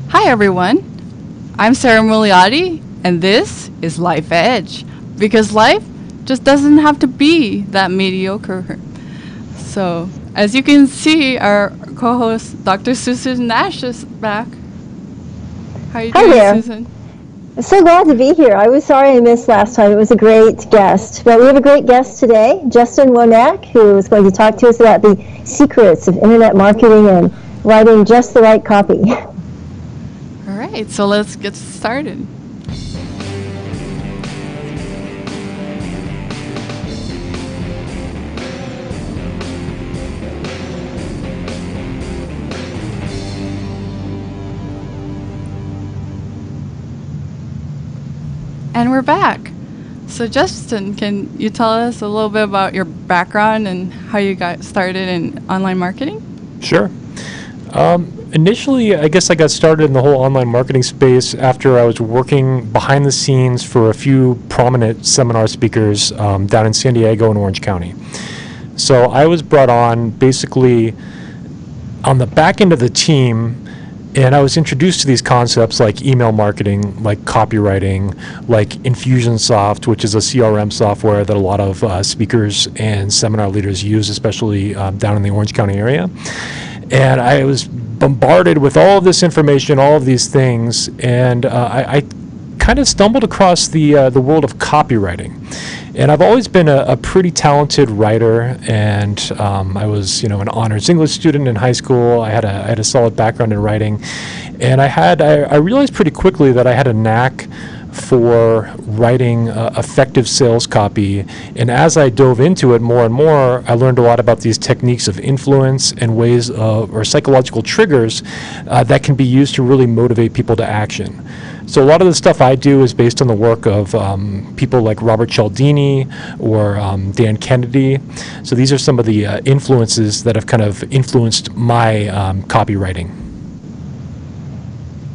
Hi everyone, I'm Sarah Muliati, and this is Life Edge, because life just doesn't have to be that mediocre. So, as you can see, our co-host Dr. Susan Nash is back. How are you doing, there. Susan? I'm so glad to be here. I was sorry I missed last time. It was a great guest. But we have a great guest today, Justin Womack, who is going to talk to us about the secrets of internet marketing and writing just the right copy. All right, so let's get started. And we're back. So Justin, can you tell us a little bit about your background and how you got started in online marketing? Sure. Initially, I guess I got started in the whole online marketing space after I was working behind the scenes for a few prominent seminar speakers down in San Diego and Orange County. So I was brought on basically on the back end of the team, and I was introduced to these concepts like email marketing, like copywriting, like Infusionsoft, which is a CRM software that a lot of speakers and seminar leaders use, especially down in the Orange County area. And I was bombarded with all of this information, all of these things, and I kind of stumbled across the world of copywriting. And I've always been a pretty talented writer, and I was, an honors English student in high school. I had a solid background in writing, and I realized pretty quickly that I had a knack for writing effective sales copy. And as I dove into it more and more, I learned a lot about these techniques of influence and ways of, or psychological triggers that can be used to really motivate people to action. So a lot of the stuff I do is based on the work of people like Robert Cialdini or Dan Kennedy. So these are some of the influences that have kind of influenced my copywriting.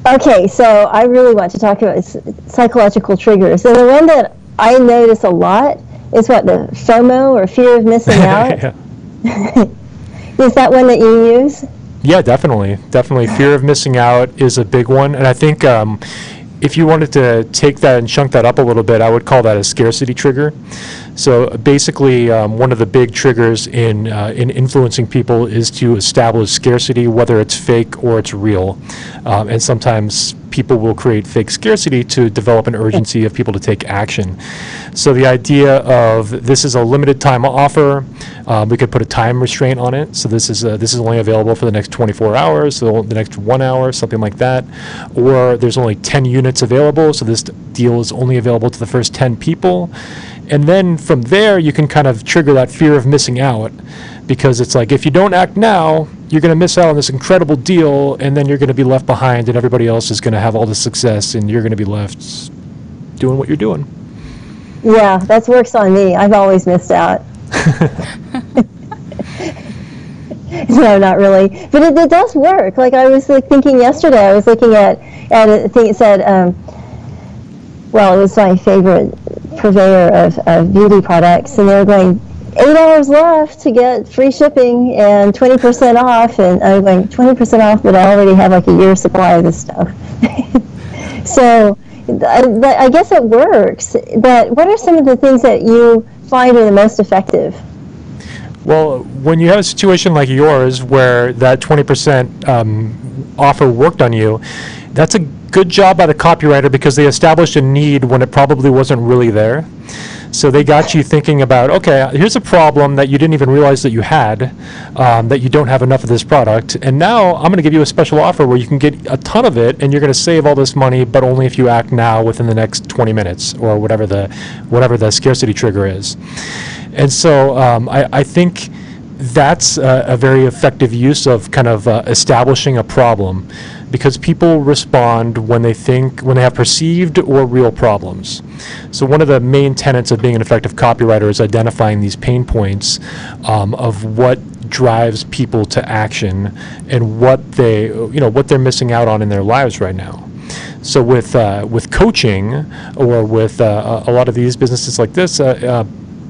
Okay, so I really want to talk about psychological triggers. And the one that I notice a lot is the FOMO, or fear of missing out. Is that one that you use? Yeah, definitely. Definitely. Fear of missing out is a big one. And I think if you wanted to take that and chunk that up a little bit, I would call that a scarcity trigger. So basically, one of the big triggers in influencing people is to establish scarcity, whether it's fake or it's real. And sometimes people will create fake scarcity to develop an urgency of people to take action. So the idea of this is a limited time offer, we could put a time restraint on it. So this is only available for the next 24 hours, so the next 1 hour, something like that. Or there's only 10 units available, so this deal is only available to the first 10 people. And then from there, you can kind of trigger that fear of missing out, because it's like, if you don't act now, you're going to miss out on this incredible deal, and then you're going to be left behind, and everybody else is going to have all the success, and you're going to be left doing what you're doing. Yeah, that works on me. I've always missed out. No, not really. But it does work. Like I was thinking yesterday, I was looking at a thing that said, it was my favorite purveyor of beauty products, and they were going, 8 hours left to get free shipping and 20% off, and I was going, 20% off, but I already have a year's supply of this stuff. So I guess it works, but what are some of the things that you find are the most effective? Well, when you have a situation like yours where that 20% offer worked on you, that's a good job by the copywriter, because they established a need when it probably wasn't really there. So they got you thinking about, okay, here's a problem that you didn't even realize that you had, that you don't have enough of this product, and now I'm going to give you a special offer where you can get a ton of it, and you're going to save all this money, but only if you act now within the next 20 minutes, or whatever the scarcity trigger is. And so I think that's a very effective use of kind of establishing a problem, because people respond when they have perceived or real problems. So one of the main tenets of being an effective copywriter is identifying these pain points of what drives people to action and what they're missing out on in their lives right now. So with coaching, or with a lot of these businesses like this,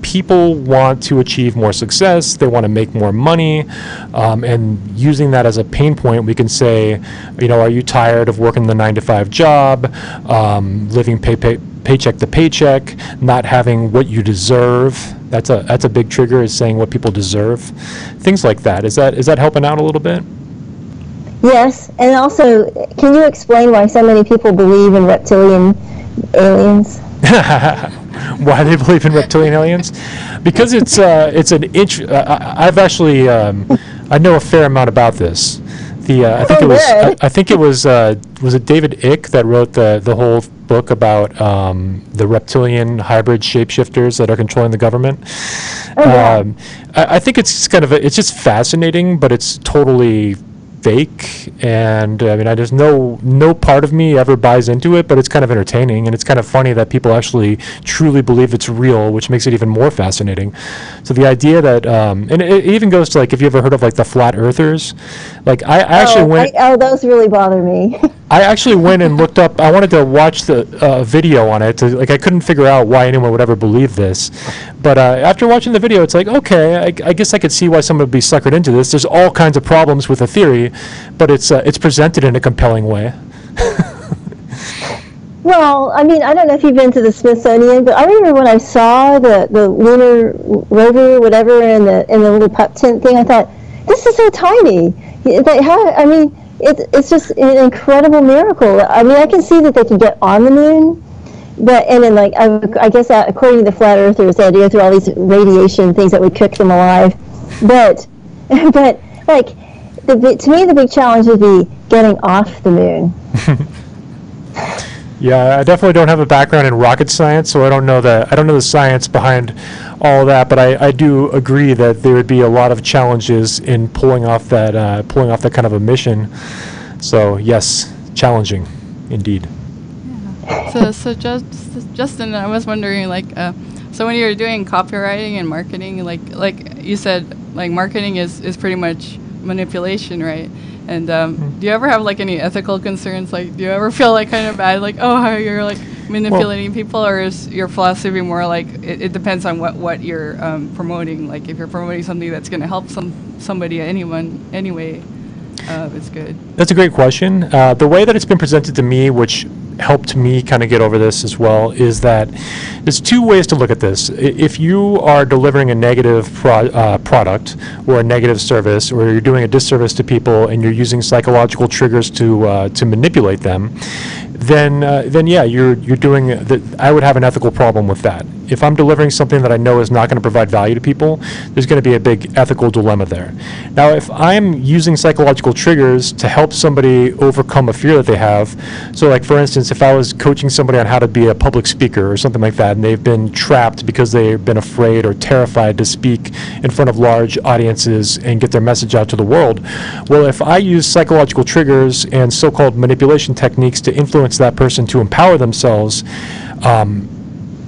people want to achieve more success, they want to make more money, and using that as a pain point, we can say, are you tired of working the 9-to-5 job, living paycheck to paycheck, not having what you deserve? That's a big trigger, is saying what people deserve. Things like that. Is that helping out a little bit? Yes, and also, can you explain why so many people believe in reptilian aliens? Why they believe in reptilian aliens? Because it's an I've actually I know a fair amount about this. I think it was it David Icke that wrote the whole book about the reptilian hybrid shapeshifters that are controlling the government. I think it's it's just fascinating, but it's totally fake, and there's no part of me ever buys into it, but it's kind of entertaining, and it's kind of funny that people actually truly believe it's real, which makes it even more fascinating. So the idea that and it even goes to, like, if you ever heard of, like, the flat earthers, like I actually went. Those really bother me. I actually went and looked up. I wanted to watch the video on it. I couldn't figure out why anyone would ever believe this, but after watching the video, it's like, okay, I guess I could see why someone would be suckered into this. There's all kinds of problems with the theory, but it's presented in a compelling way. Well, I don't know if you've been to the Smithsonian, but I remember when I saw the lunar rover, whatever, in the little pup tent thing, I thought, this is so tiny. It's just an incredible miracle. I can see that they can get on the moon, but I guess that, according to the flat earthers, they had to go through all these radiation things that would cook them alive. But to me, the big challenge would be getting off the moon. Yeah, I definitely don't have a background in rocket science, so I don't know the science behind all that. But I do agree that there would be a lot of challenges in pulling off that kind of a mission. So yes, challenging, indeed. Yeah. So Justin, I was wondering, so when you're doing copywriting and marketing, like you said, like, marketing is pretty much manipulation, right? And do you ever have, like, any ethical concerns? Like, do you ever feel, like, kind of bad, like, how you're, like, manipulating people, or is your philosophy more like it depends on what you're promoting? Like, if you're promoting something that's going to help somebody, anyone, anyway, it's good. That's a great question. The way that it's been presented to me, which helped me kind of get over this as well, is that there's two ways to look at this. If you are delivering a negative product or a negative service, or you're doing a disservice to people and you're using psychological triggers to manipulate them, then yeah, you're doing that. I would have an ethical problem with that. If I'm delivering something that I know is not going to provide value to people, there's going to be a big ethical dilemma there. Now, if I'm using psychological triggers to help somebody overcome a fear that they have, so, like, for instance, if I was coaching somebody on how to be a public speaker or something like that, and they've been trapped because they've been afraid or terrified to speak in front of large audiences and get their message out to the world, well, if I use psychological triggers and so-called manipulation techniques to influence that person to empower themselves,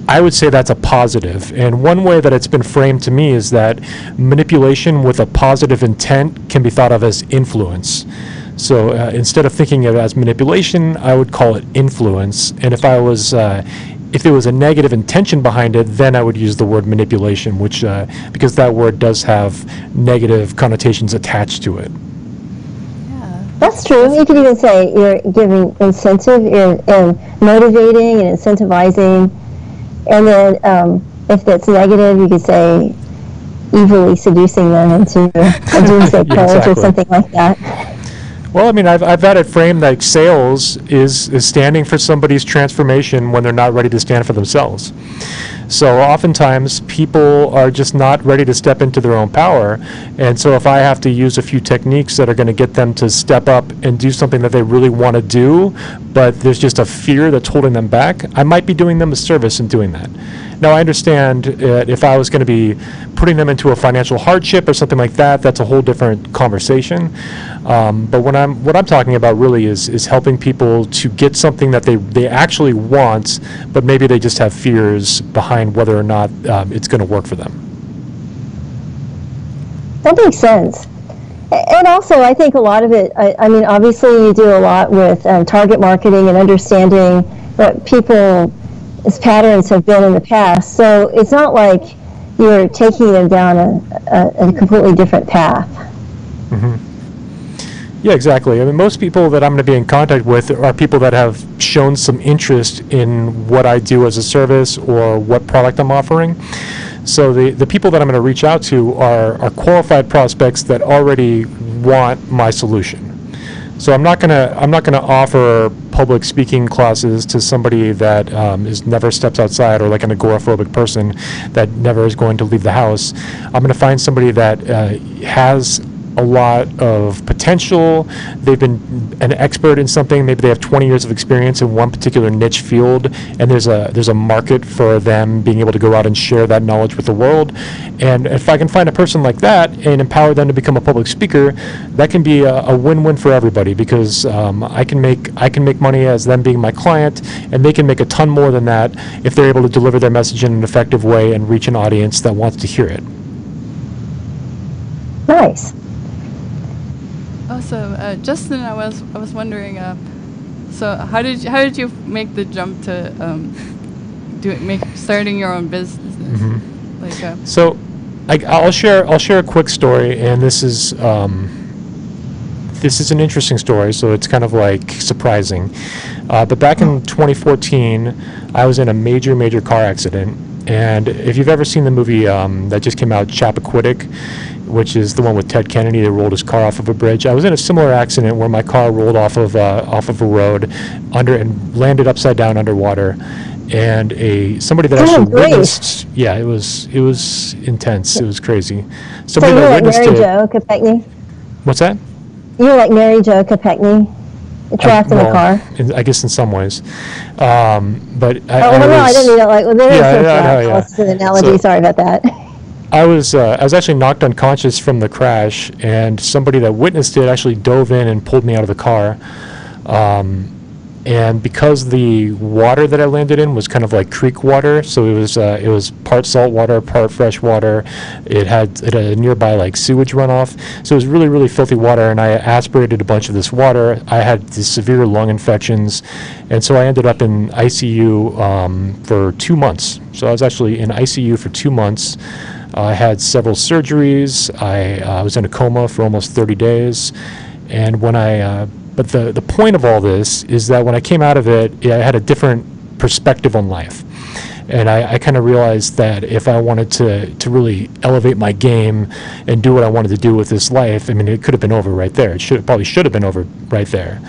I would say that's a positive. And one way that it's been framed to me is that manipulation with a positive intent can be thought of as influence. So instead of thinking of it as manipulation, I would call it influence. And if there was a negative intention behind it, then I would use the word manipulation, which because that word does have negative connotations attached to it. That's true. You could even say you're giving incentive, you're motivating and incentivizing. And then if that's negative, you could say evilly seducing them into a doomsday cult or something like that. Well, I mean, I've had it framed like sales is standing for somebody's transformation when they're not ready to stand for themselves. So oftentimes people are just not ready to step into their own power. And so if I have to use a few techniques that are going to get them to step up and do something that they really want to do, but there's just a fear that's holding them back, I might be doing them a service in doing that. Now, I understand if I was going to be putting them into a financial hardship or something like that, that's a whole different conversation. But what I'm talking about really is helping people to get something that they actually want, but maybe they just have fears behind whether or not it's going to work for them. That makes sense. And also, I think a lot of it, I mean, obviously you do a lot with target marketing and understanding what people's patterns have been in the past. So it's not like you're taking them down a completely different path. Mm-hmm. Yeah, exactly. I mean, most people that I'm going to be in contact with are people that have shown some interest in what I do as a service or what product I'm offering. So the people that I'm going to reach out to are qualified prospects that already want my solution. So I'm not gonna offer public speaking classes to somebody that is never steps outside, or like an agoraphobic person that never is going to leave the house. I'm going to find somebody that has a lot of potential. They've been an expert in something. Maybe they have 20 years of experience in one particular niche field, and there's a market for them being able to go out and share that knowledge with the world. And if I can find a person like that and empower them to become a public speaker, that can be a win-win for everybody, because I can make money as them being my client, and they can make a ton more than that if they're able to deliver their message in an effective way and reach an audience that wants to hear it. Nice. Also, Justin, I was wondering, so how did you make the jump to starting your own business? Mm-hmm. Like, so I'll share a quick story, and this is an interesting story, so it's kind of like surprising. But back in 2014, I was in a major car accident, and if you've ever seen the movie that just came out, Chappaquiddick, which is the one with Ted Kennedy that rolled his car off of a bridge, I was in a similar accident where my car rolled off of a road and landed upside down underwater. And somebody that actually witnessed, yeah, it was intense. It was crazy. So you were like Mary Jo Kopechne? What's that? You were like Mary Jo Kopechne, trapped in a car. I guess in some ways, but I didn't mean it like. Well, there's an analogy. So, sorry about that. I was actually knocked unconscious from the crash, and somebody that witnessed it actually dove in and pulled me out of the car. And because the water that I landed in was kind of like creek water, so it was part salt water, part fresh water. It had a nearby like sewage runoff, so it was really filthy water. And I aspirated a bunch of this water. I had these severe lung infections, and so I ended up in ICU for 2 months. So I was actually in ICU for 2 months. I had several surgeries. I was in a coma for almost 30 days, and when but the point of all this is that when I came out of it, I had a different perspective on life. And I kind of realized that if I wanted to really elevate my game and do what I wanted to do with this life, I mean, it could have been over right there. It probably should have been over right there.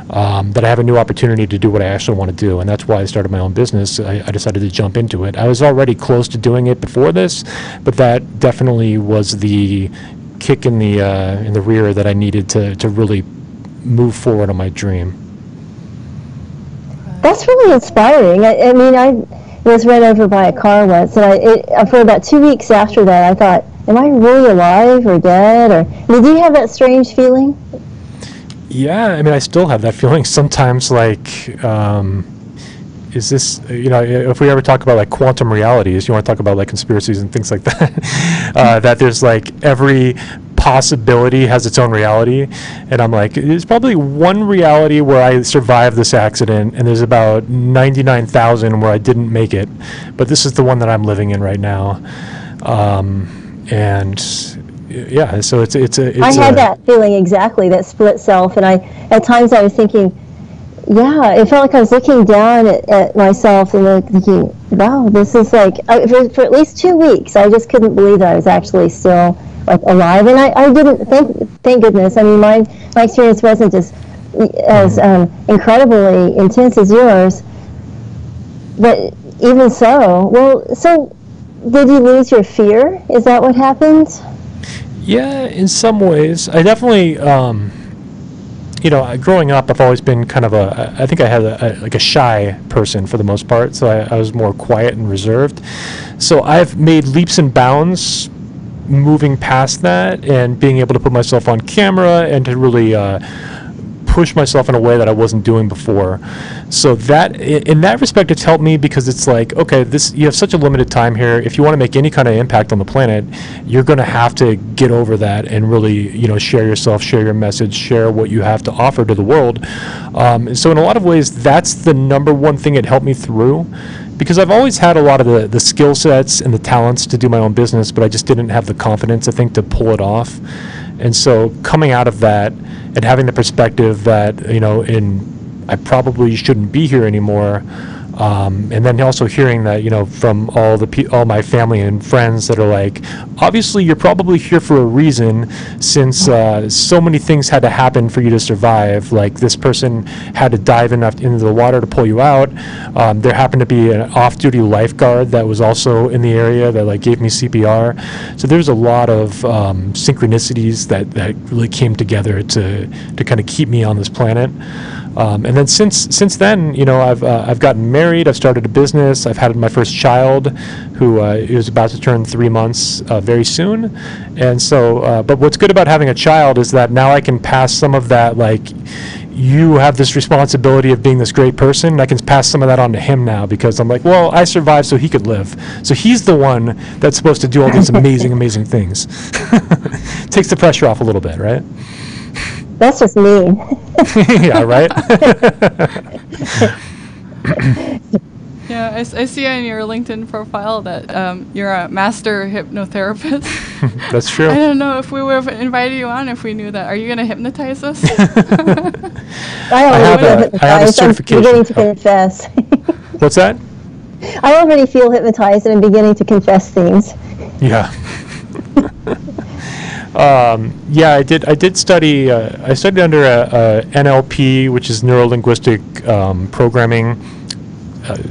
That I have a new opportunity to do what I actually want to do, and that's why I started my own business. I decided to jump into it. I was already close to doing it before this, but that definitely was the kick in the rear that I needed to really move forward on my dream. That's really inspiring. I mean, I was run over by a car once, and for about 2 weeks after that, I thought, am I really alive or dead? Did you have that strange feeling? Yeah, I mean, I still have that feeling sometimes, like, is this, if we ever talk about like quantum realities, you want to talk about like conspiracies and things like that, that there's like every possibility has its own reality, and I'm like, there's probably one reality where I survived this accident, and there's about 99,000 where I didn't make it, but this is the one that I'm living in right now, and yeah, so it's I had that feeling exactly, that split self, and at times I was thinking, yeah, it felt like I was looking down at myself and thinking, wow, this is like, for at least 2 weeks, I just couldn't believe that I was actually still like alive, and I didn't, thank goodness. I mean, my experience wasn't just as incredibly intense as yours, but even so, so did you lose your fear? Is that what happened? Yeah, in some ways. I definitely, growing up, I've always been kind of I think I had a shy person for the most part, so I was more quiet and reserved. So I've made leaps and bounds moving past that and being able to put myself on camera and to really push myself in a way that I wasn't doing before. So that, in that respect, it's helped me, because it's like, okay, you have such a limited time here. If you want to make any kind of impact on the planet, you're going to have to get over that and really, share yourself, share your message, share what you have to offer to the world. So in a lot of ways, that's the number one thing it helped me through, because I've always had a lot of the skill sets and the talents to do my own business, but I just didn't have the confidence, I think, to pull it off. And so coming out of that and having the perspective that, you know, I probably shouldn't be here anymore. And then also hearing that, you know, from all my family and friends that are like, obviously you're probably here for a reason, since so many things had to happen for you to survive. Like, this person had to dive into the water to pull you out. There happened to be an off-duty lifeguard that was also in the area that like gave me CPR. So there's a lot of synchronicities that really came together to kind of keep me on this planet. And then since then, you know, I've gotten married, I've started a business, I've had my first child, who is about to turn 3 months very soon. And so, but what's good about having a child is that now I can pass some of that, like, you have this responsibility of being this great person, and I can pass some of that on to him now, because I'm like, well, I survived so he could live. So he's the one that's supposed to do all these amazing, amazing things. Takes the pressure off a little bit, right? That's just mean. Yeah, right? Yeah, I see on your LinkedIn profile that you're a master hypnotherapist. That's true. I don't know if we would have invited you on if we knew that. Are you going to hypnotize us? I have a certification. I'm beginning to confess. What's that? I already feel hypnotized, and I'm beginning to confess things. Yeah. Yeah, I did study. I studied under a NLP, which is neuro-linguistic programming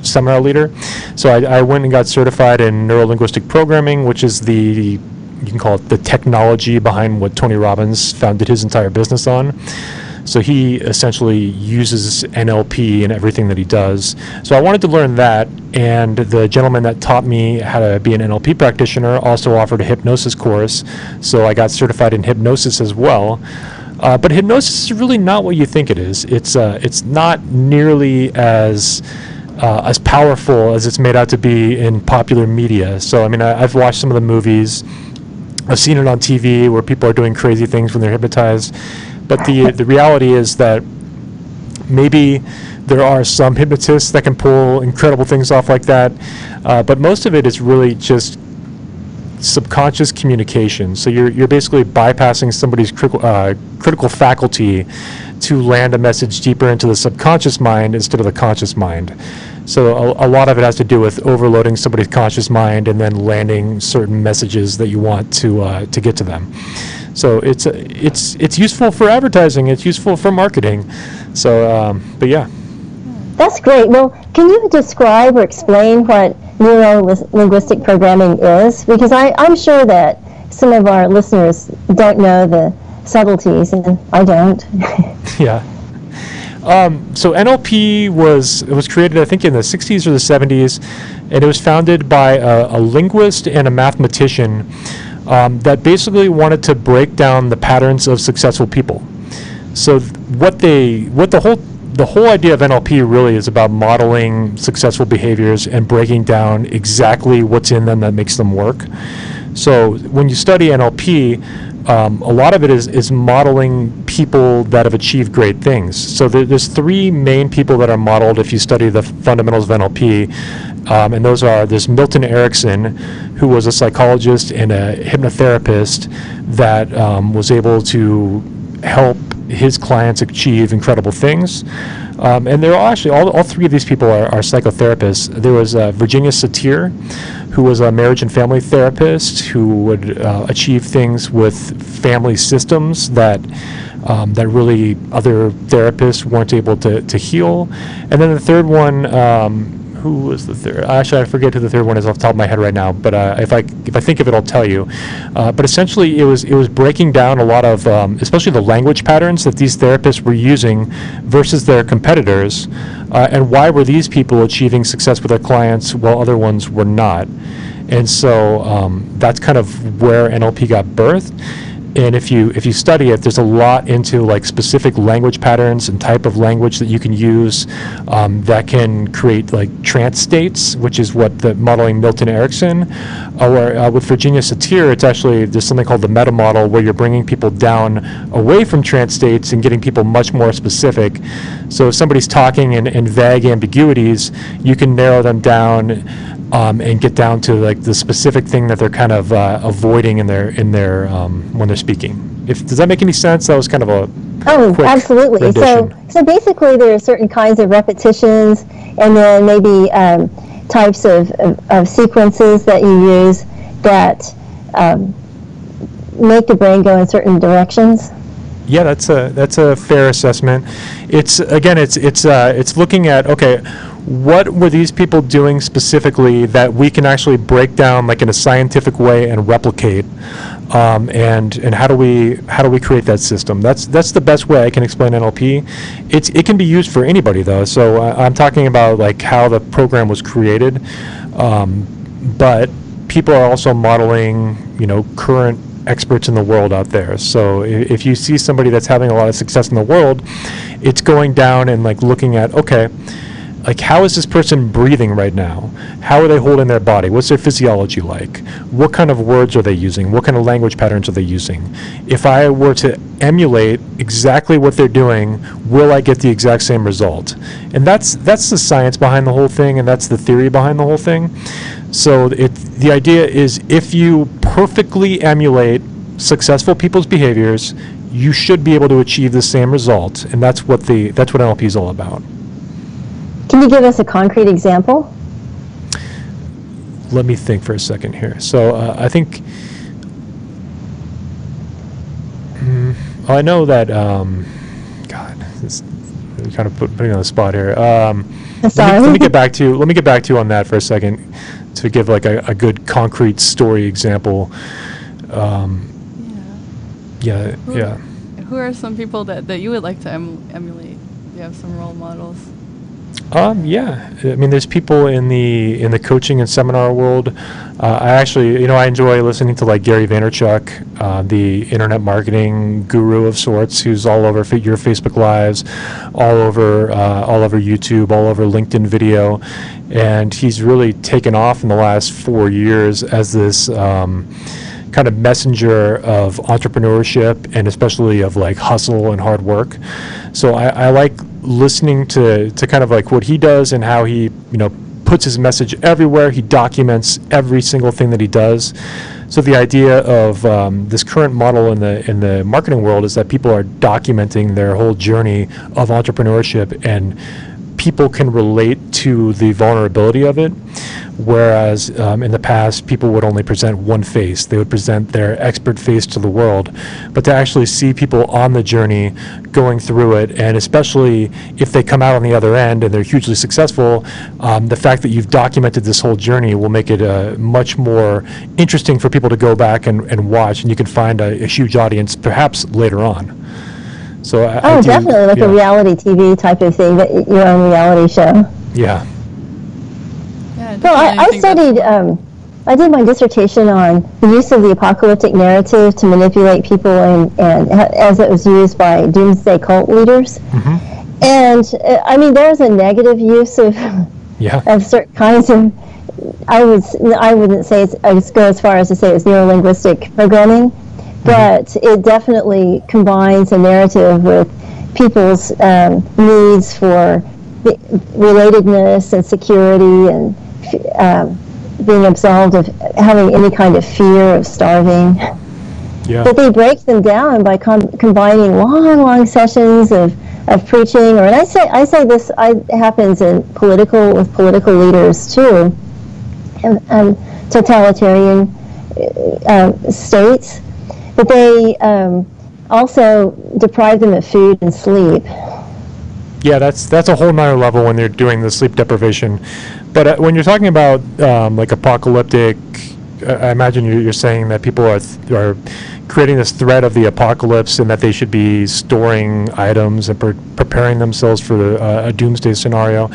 seminar leader. So I went and got certified in neuro-linguistic programming, which is you can call it the technology behind what Tony Robbins founded his entire business on. So he essentially uses NLP in everything that he does. So I wanted to learn that, and the gentleman that taught me how to be an NLP practitioner also offered a hypnosis course, so I got certified in hypnosis as well. But hypnosis is really not what you think it is. It's not nearly as powerful as it's made out to be in popular media. So I mean, I've watched some of the movies, I've seen it on TV where people are doing crazy things when they're hypnotized. But the reality is that maybe there are some hypnotists that can pull incredible things off like that, but most of it is really just subconscious communication. So you're basically bypassing somebody's critical faculty to land a message deeper into the subconscious mind instead of the conscious mind. So a lot of it has to do with overloading somebody's conscious mind and then landing certain messages that you want to get to them. So it's useful for advertising. It's useful for marketing. So, but yeah. That's great. Well, can you describe or explain what neuro-linguistic programming is? Because I'm sure that some of our listeners don't know the subtleties, and I don't. Yeah. So NLP was created, I think, in the 60s or the 70s, and it was founded by a linguist and a mathematician that basically wanted to break down the patterns of successful people. So the whole idea of NLP really is about modeling successful behaviors and breaking down exactly what's in them that makes them work. So when you study NLP, a lot of it is modeling people that have achieved great things. So there's three main people that are modeled if you study the fundamentals of NLP, and there's Milton Erickson, who was a psychologist and a hypnotherapist that was able to help his clients achieve incredible things. And they're actually, all three of these people are psychotherapists. There was Virginia Satir, who was a marriage and family therapist who would achieve things with family systems that really other therapists weren't able to heal. And then the third one, who was the third? Actually, I forget who the third one is off the top of my head right now. But if I think of it, I'll tell you. But essentially, it was breaking down a lot of, especially the language patterns that these therapists were using versus their competitors, and why were these people achieving success with their clients while other ones were not. And so that's kind of where NLP got birthed. And if you study it, there's a lot into like specific language patterns and type of language that you can use that can create like trance states, which is what the modeling Milton Erickson, or with Virginia Satir, it's actually, there's something called the meta model where you're bringing people down away from trance states and getting people much more specific. So if somebody's talking in vague ambiguities, you can narrow them down and get down to like the specific thing that they're kind of avoiding in their when they're speaking. Does that make any sense? That was kind of a quick absolutely. rendition. So basically, there are certain kinds of repetitions, and then maybe types of sequences that you use that make the brain go in certain directions. Yeah, that's a fair assessment. It's looking at, okay, what were these people doing specifically that we can actually break down like in a scientific way and replicate, and how do we create that system? That's the best way I can explain NLP. It can be used for anybody though. So I'm talking about like how the program was created, but people are also modeling, current experts in the world out there. So if you see somebody that's having a lot of success in the world, it's going down and like looking at, okay, like how is this person breathing right now? How are they holding their body? What's their physiology like? What kind of words are they using? What kind of language patterns are they using? If I were to emulate exactly what they're doing, will I get the exact same result? And that's the science behind the whole thing, and that's the theory behind the whole thing. So the idea is if you perfectly emulate successful people's behaviors, you should be able to achieve the same result, and that's what NLP is all about. Can you give us a concrete example? Let me think for a second here. So I think I know that God, this is kind of putting on the spot here. Let me get back to you on that for a second to give like a good concrete story example. Who are some people that you would like to emulate? Do you have some role models? Yeah, I mean, there's people in the coaching and seminar world. I actually, I enjoy listening to like Gary Vaynerchuk, the internet marketing guru of sorts, who's all over your Facebook Lives, all over YouTube, all over LinkedIn video, and he's really taken off in the last 4 years as this kind of messenger of entrepreneurship and especially of like hustle and hard work. So I like listening to kind of like what he does and how he puts his message everywhere. He documents every single thing that he does. So the idea of this current model in the marketing world is that people are documenting their whole journey of entrepreneurship, and people can relate to the vulnerability of it, whereas in the past people would only present one face. They would present their expert face to the world, but to actually see people on the journey going through it, and especially if they come out on the other end and they're hugely successful, the fact that you've documented this whole journey will make it much more interesting for people to go back and watch, and you can find a huge audience perhaps later on. So definitely, like a reality TV type of thing, your own reality show. Yeah. So I studied, I did my dissertation on the use of the apocalyptic narrative to manipulate people, and as it was used by doomsday cult leaders. Mm-hmm. And I mean, there's a negative use of certain kinds of. I wouldn't say I would go as far as to say it's neurolinguistic programming. But it definitely combines a narrative with people's needs for relatedness and security, and being absolved of having any kind of fear of starving. Yeah. But they break them down by combining long sessions of preaching, and I say this happens with political leaders too, and totalitarian states. But they also deprive them of food and sleep. Yeah, that's a whole nother level when they're doing the sleep deprivation. But when you're talking about like apocalyptic, I imagine you're saying that people are creating this threat of the apocalypse, and that they should be storing items and preparing themselves for a doomsday scenario.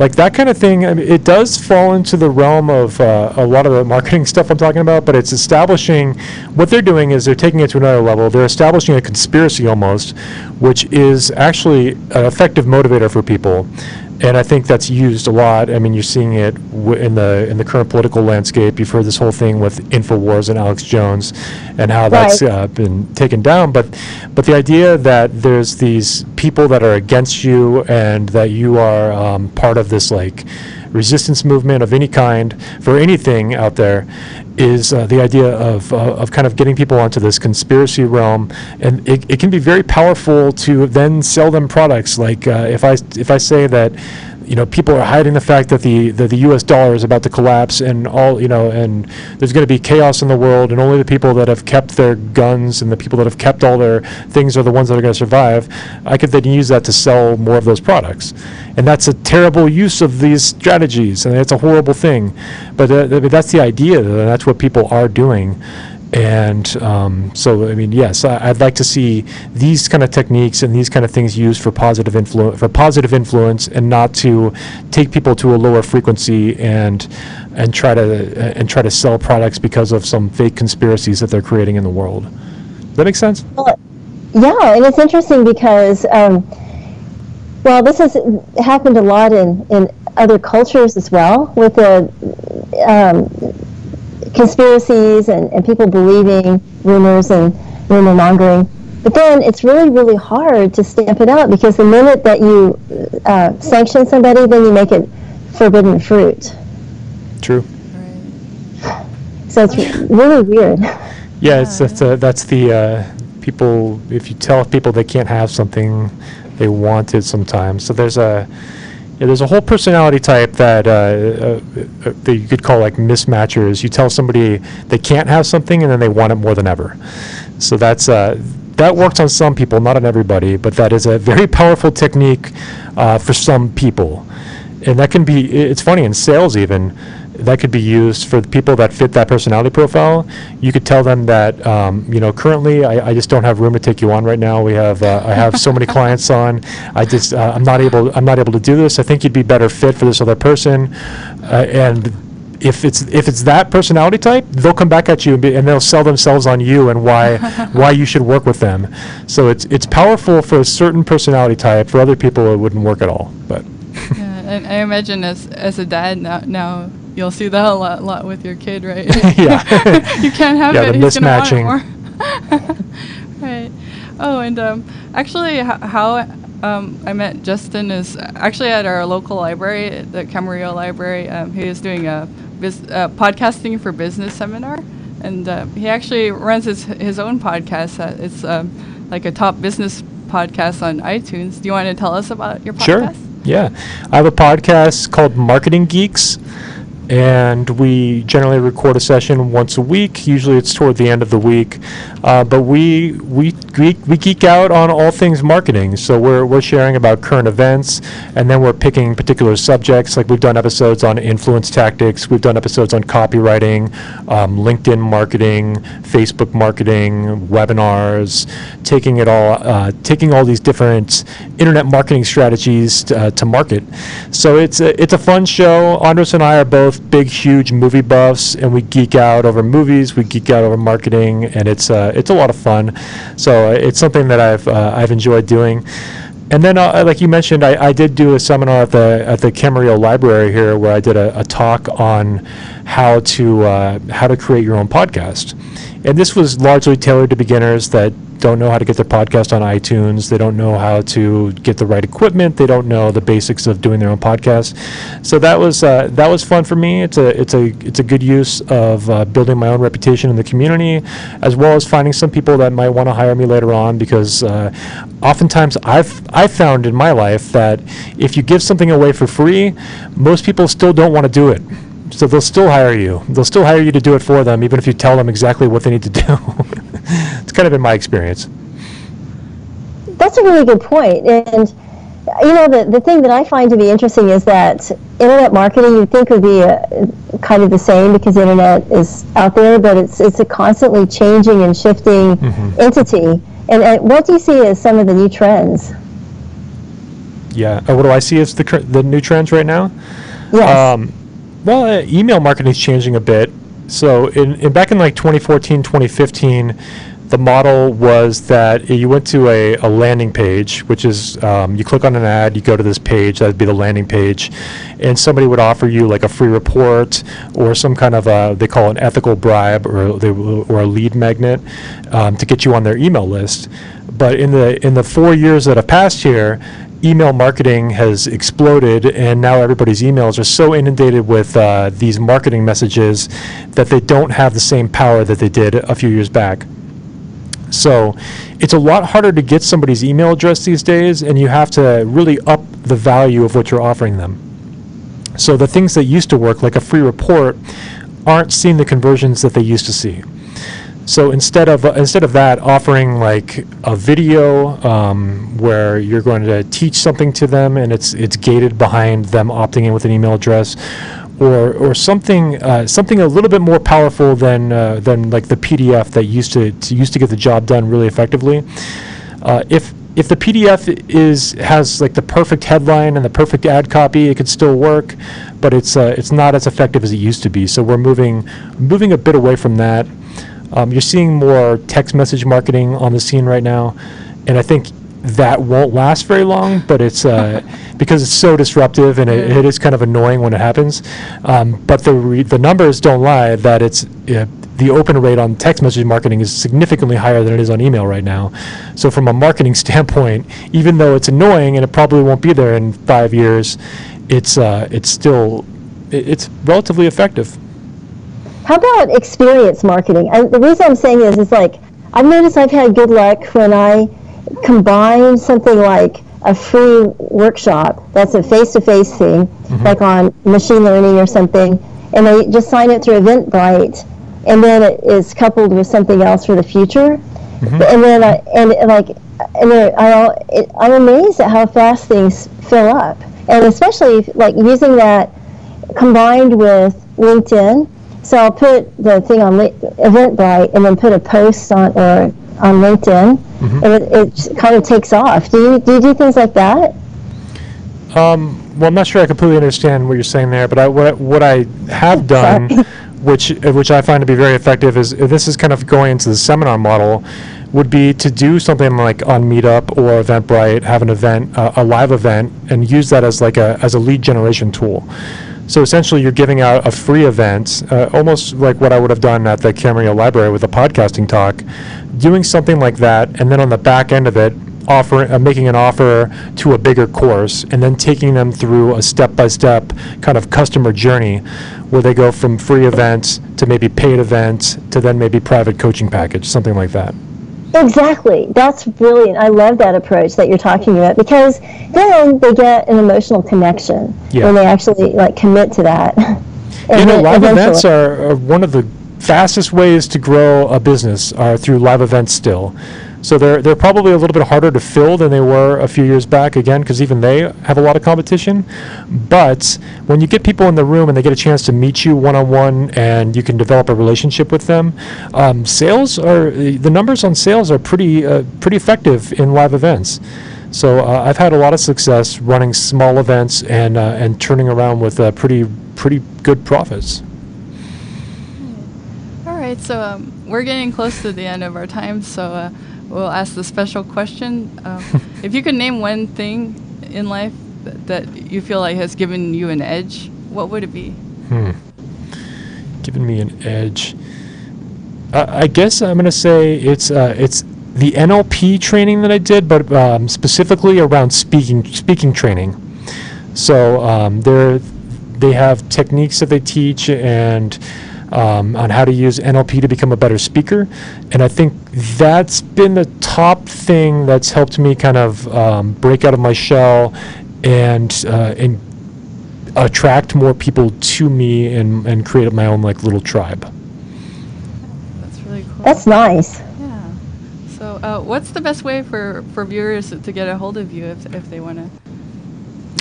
like that kind of thing. I mean, it does fall into the realm of a lot of the marketing stuff I'm talking about, but it's establishing, what they're doing is they're taking it to another level. They're establishing a conspiracy almost, which is actually an effective motivator for people. And I think that's used a lot. I mean, you're seeing it in the current political landscape. You've heard this whole thing with InfoWars and Alex Jones, and how that's been taken down. But the idea that there's these people that are against you, and that you are part of this like resistance movement of any kind for anything out there, is the idea of kind of getting people onto this conspiracy realm. And it can be very powerful to then sell them products. Like if I say that, you know, people are hiding the fact that the U.S. dollar is about to collapse, and all, you know, and there's going to be chaos in the world, and only the people that have kept their guns and the people that have kept all their things are the ones that are going to survive. I could then use that to sell more of those products, and that's a terrible use of these strategies, and it's a horrible thing. But that's the idea, and that's what people are doing. And so, I mean, yes, I'd like to see these kind of techniques and these kind of things used for positive influence, and not to take people to a lower frequency and try to sell products because of some fake conspiracies that they're creating in the world. Does that make sense? Well, yeah, and it's interesting because, well, this has happened a lot in other cultures as well, with the conspiracies and people believing rumors and rumor mongering. But then it's really, really hard to stamp it out, because the minute that you sanction somebody, then you make it forbidden fruit. True. Right. So it's really weird. Yeah, that's the people. If you tell people they can't have something, they want it sometimes. So there's a whole personality type that you could call like mismatchers. You tell somebody they can't have something, and then they want it more than ever. So that works on some people, not on everybody, but that is a very powerful technique for some people. And that can be, it's funny, in sales even, that could be used for the people that fit that personality profile. You could tell them that, you know, currently I just don't have room to take you on right now. I have so many clients on. I'm not able to do this. I think you'd be better fit for this other person. And if it's that personality type, they'll come back at you and they'll sell themselves on you and why you should work with them. So it's powerful for a certain personality type. For other people, it wouldn't work at all. But Yeah, and I imagine as a dad now you'll see that a lot with your kid, right? Yeah. You can't have Yeah, it. the He's gonna mismatching. want it more. Right. Oh, and actually, how I met Justin is actually at our local library, the Camarillo Library. He is doing a podcasting for business seminar, and he actually runs his own podcast. It's like a top business podcast on iTunes. Do you want to tell us about your podcast? Sure. Yeah. I have a podcast called Marketing Geeks, and we generally record a session once a week. Usually it's toward the end of the week. But we geek out on all things marketing. So we're sharing about current events, and then we're picking particular subjects. Like we've done episodes on influence tactics. We've done episodes on copywriting, LinkedIn marketing, Facebook marketing, webinars, taking all these different internet marketing strategies to market. So it's a fun show. Andres and I are both big, huge movie buffs, and we geek out over movies. We geek out over marketing, and it's a lot of fun. So it's something that I've enjoyed doing. And then, like you mentioned, I did do a seminar at the Camarillo Library here, where I did a talk on how to create your own podcast. And this was largely tailored to beginners that don't know how to get their podcast on iTunes. They don't know how to get the right equipment. They don't know the basics of doing their own podcast. So that was fun for me. It's a good use of building my own reputation in the community, as well as finding some people that might want to hire me later on. Because oftentimes I've found in my life that if you give something away for free, most people still don't want to do it. So they'll still hire you. They'll still hire you to do it for them, even if you tell them exactly what they need to do. It's kind of been my experience. That's a really good point. And, you know, the thing that I find to be interesting is that internet marketing you'd think would be kind of the same, because the internet is out there, but it's a constantly changing and shifting entity. And what do you see as some of the new trends? Yeah. What do I see as the new trends right now? Yes. Well, email marketing is changing a bit. So back in like 2014, 2015, the model was that you went to a landing page, which is you click on an ad, you go to this page, that would be the landing page, and somebody would offer you like a free report or some kind of they call it an ethical bribe or a lead magnet to get you on their email list. But in the 4 years that have passed here, email marketing has exploded, and now everybody's emails are so inundated with these marketing messages that they don't have the same power that they did a few years back. So it's a lot harder to get somebody's email address these days, and you have to really up the value of what you're offering them. So the things that used to work, like a free report, aren't seeing the conversions that they used to see. So instead of that, offering like a video where you're going to teach something to them, and it's gated behind them opting in with an email address, or something a little bit more powerful than like the PDF that used to get the job done really effectively. If the PDF has like the perfect headline and the perfect ad copy, it could still work, but it's not as effective as it used to be. So we're moving a bit away from that. You're seeing more text message marketing on the scene right now, and I think that won't last very long, but it's because it's so disruptive, and it is kind of annoying when it happens. But the numbers don't lie that it's the open rate on text message marketing is significantly higher than it is on email right now. So from a marketing standpoint, even though it's annoying and it probably won't be there in 5 years, it's relatively effective. How about experience marketing? The reason I'm saying is like I've noticed I've had good luck when I combine something like a free workshop that's a face-to-face thing, like on machine learning or something, and they just sign it through Eventbrite, and then it is coupled with something else for the future, and then I'm amazed at how fast things fill up, and especially like using that combined with LinkedIn. So I'll put the thing on Eventbrite and then put a post on LinkedIn, and it kind of takes off. Do you do things like that? Well, I'm not sure I completely understand what you're saying there, but what I have done, which I find to be very effective, is this is kind of going into the seminar model, would be to do something like on Meetup or Eventbrite, have an event, a live event, and use that as a lead generation tool. So essentially, you're giving out a free event, almost like what I would have done at the Camarillo Library with a podcasting talk, doing something like that, and then on the back end of it, making an offer to a bigger course, and then taking them through a step-by-step kind of customer journey where they go from free events to maybe paid events to then maybe private coaching package, something like that. Exactly. That's brilliant. I love that approach that you're talking about, because then they get an emotional connection when they actually like commit to that. Live events are one of the fastest ways to grow a business are through live events still. So they're probably a little bit harder to fill than they were a few years back, again, because even they have a lot of competition. But when you get people in the room and they get a chance to meet you one-on-one and you can develop a relationship with them, the numbers on sales are pretty effective in live events. So I've had a lot of success running small events and turning around with pretty good profits. All right, so we're getting close to the end of our time, so we'll ask the special question. If you could name one thing in life that you feel like has given you an edge, what would it be? Given me an edge. I guess I'm going to say it's the NLP training that I did, but specifically around speaking training. So they have techniques that they teach and on how to use NLP to become a better speaker. And I think that's been the top thing that's helped me kind of break out of my shell and attract more people to me and create my own like little tribe. That's really cool. That's nice. Yeah. So what's the best way for viewers to get a hold of you if they want to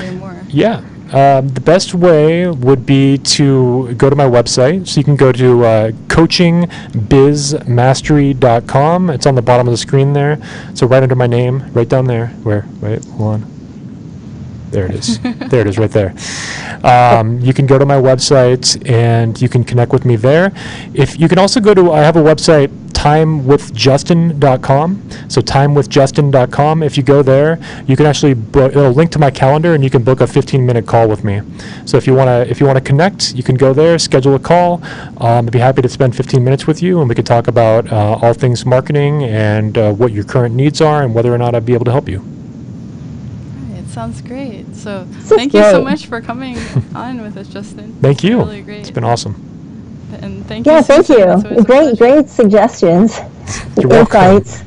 learn more? Yeah. The best way would be to go to my website. So you can go to coachingbizmastery.com. It's on the bottom of the screen there. So right under my name, right down there. Hold on. There it is. There it is right there. You can go to my website and you can connect with me there. If you can also go to, I have a website, timewithjustin.com. So timewithjustin.com. If you go there, you can actually it'll link to my calendar and you can book a 15-minute call with me. So if you want to connect, you can go there, schedule a call. I'd be happy to spend 15 minutes with you and we could talk about all things marketing and what your current needs are and whether or not I'd be able to help you. It sounds great. So This is thank you so great. much for coming on with us, Justin. Thank you. Really great. It's been awesome. And thank you. Yeah, thank Susan. you. It's always a Great, pleasure. great suggestions, You're welcome. insights.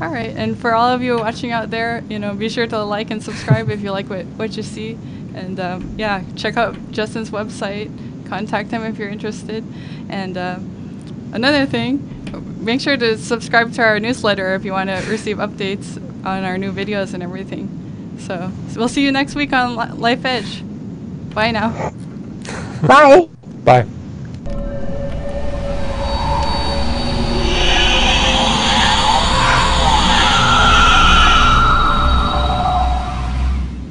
All right, and for all of you watching out there, be sure to like and subscribe if you like what you see, and yeah, check out Justin's website. Contact him if you're interested, and another thing, make sure to subscribe to our newsletter if you want to receive updates on our new videos and everything. So we'll see you next week on Life Edge. Bye now. Bye. Bye.